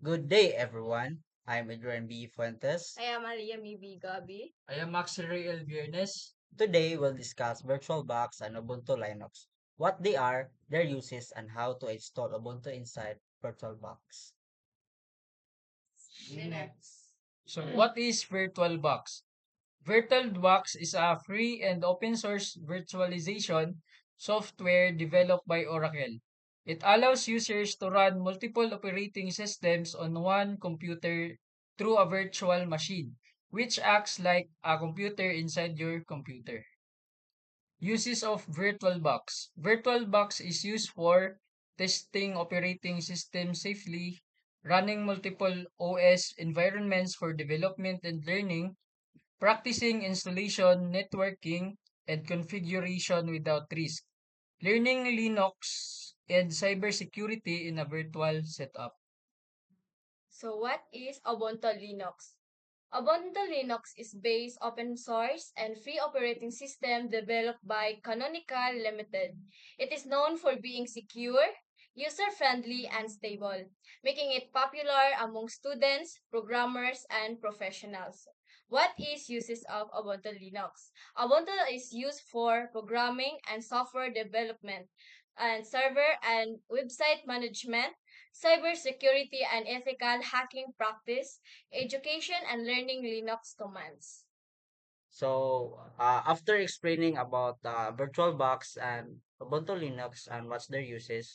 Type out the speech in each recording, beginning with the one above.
Good day, everyone. I'm Adrian B. Fuentes. I am Maria Mibi Gabi. I am Maxray El Viernes. Today, we'll discuss VirtualBox and Ubuntu Linux, what they are, their uses, and how to install Ubuntu inside VirtualBox. Linux. So, what is VirtualBox? VirtualBox is a free and open source virtualization software developed by Oracle. It allows users to run multiple operating systems on one computer through a virtual machine, which acts like a computer inside your computer. Uses of VirtualBox. VirtualBox is used for testing operating systems safely, running multiple OS environments for development and learning, practicing installation, networking, and configuration without risk, learning Linux and cybersecurity in a virtual setup. So what is Ubuntu Linux? Ubuntu Linux is based open source and free operating system developed by Canonical Limited. It is known for being secure, user-friendly, and stable, making it popular among students, programmers, and professionals. What is uses of Ubuntu Linux? Ubuntu is used for programming and software development, and server and website management, cybersecurity and ethical hacking practice, education and learning Linux commands. After explaining about VirtualBox and Ubuntu Linux and what's their uses,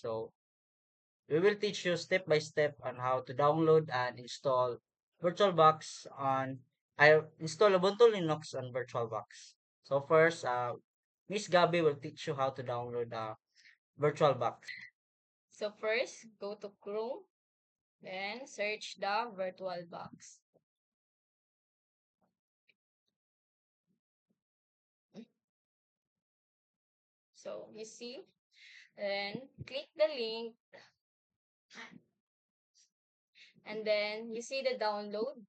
we will teach you step by step on how to download and install VirtualBox on I install Ubuntu Linux on VirtualBox. So first, Miss Gabby will teach you how to download VirtualBox. So first, go to Chrome, then search the VirtualBox. So you see, then click the link, and then you see the download.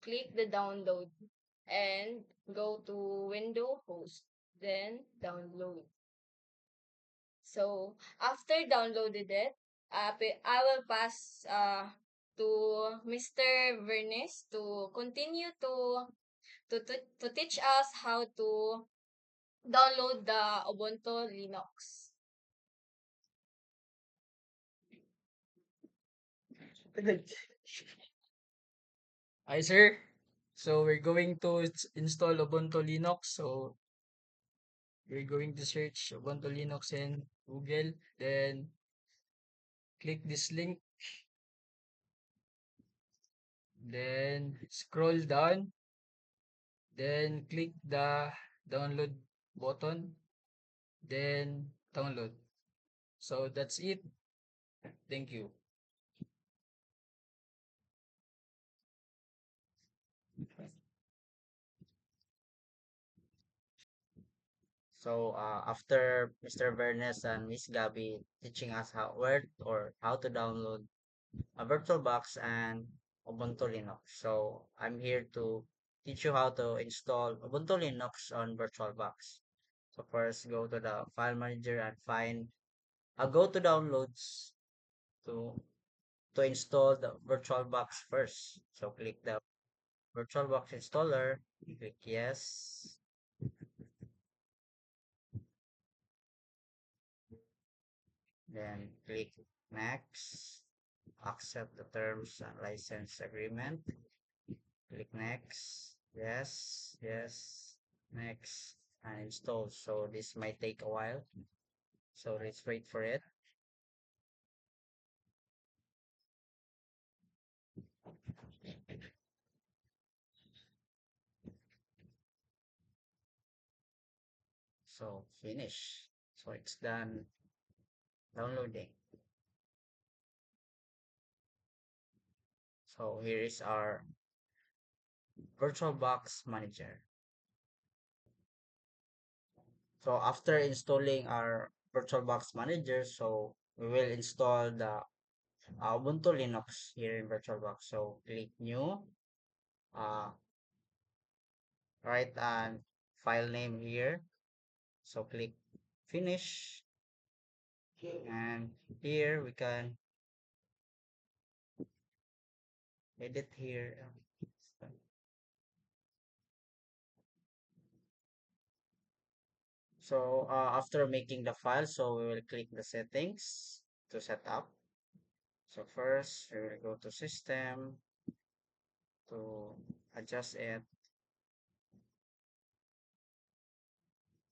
Click the download and go to Window Host, then download. So after downloaded it, I will pass to Mr. Vernes to continue to teach us how to download the Ubuntu Linux. Hi, sir. So, we're going to install Ubuntu Linux. So, we're going to search Ubuntu Linux in Google. Then, click this link. Then, scroll down. Then, click the download button. Then, download. So, that's it. Thank you. After Mr. Vernes and Miss Gabby teaching us how to download a VirtualBox and Ubuntu Linux. So I'm here to teach you how to install Ubuntu Linux on VirtualBox. So first go to the file manager and find go to downloads to install the VirtualBox first. So click the VirtualBox installer, click yes, then click next, accept the terms and license agreement, click next, yes, yes, next, and install. So this might take a while. So let's wait for it. So finish. So it's done downloading. So here is our VirtualBox manager. So after installing our VirtualBox manager, so we will install the Ubuntu Linux here in VirtualBox. So click new, uh, write an file name here. So click finish, and here we can edit here. So after making the file, so we will click the settings to set up. So first we will go to system to adjust it.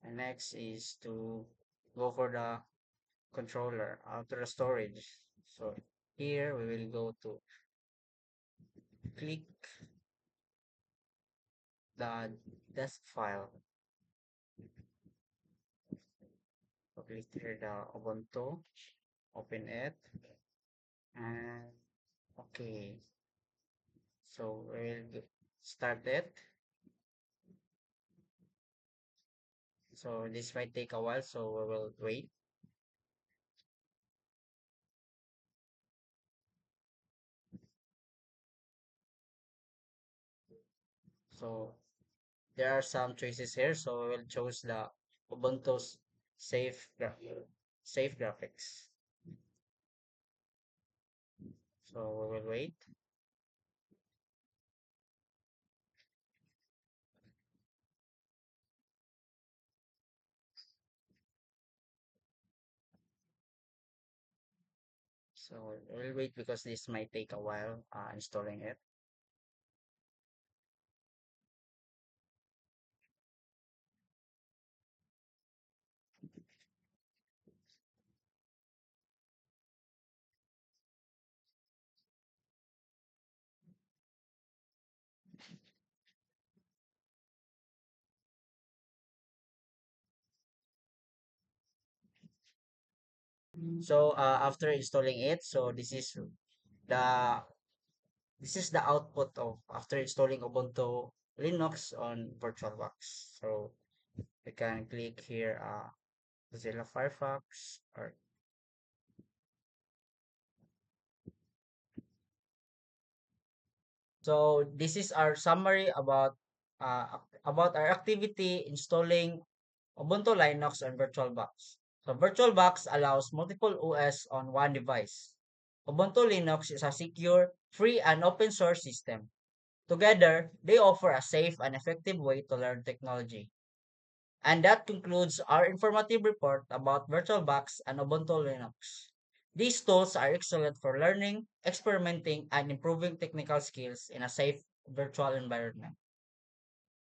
And next is to go for the controller after the storage. So here we will go to click the desk file. So click here the Ubuntu, open it, and okay. So we will start it. So this might take a while, so we will wait. So there are some choices here, so we will choose the Ubuntu's safe gra- safe graphics. So we will wait. So we'll wait because this might take a while installing it. So after installing it, so the this is the output of after installing Ubuntu Linux on VirtualBox. So we can click here Mozilla Firefox or so this is our summary about our activity installing Ubuntu Linux on VirtualBox. So VirtualBox allows multiple OS on one device. Ubuntu Linux is a secure, free, and open source system. Together, they offer a safe and effective way to learn technology. And that concludes our informative report about VirtualBox and Ubuntu Linux. These tools are excellent for learning, experimenting, and improving technical skills in a safe virtual environment.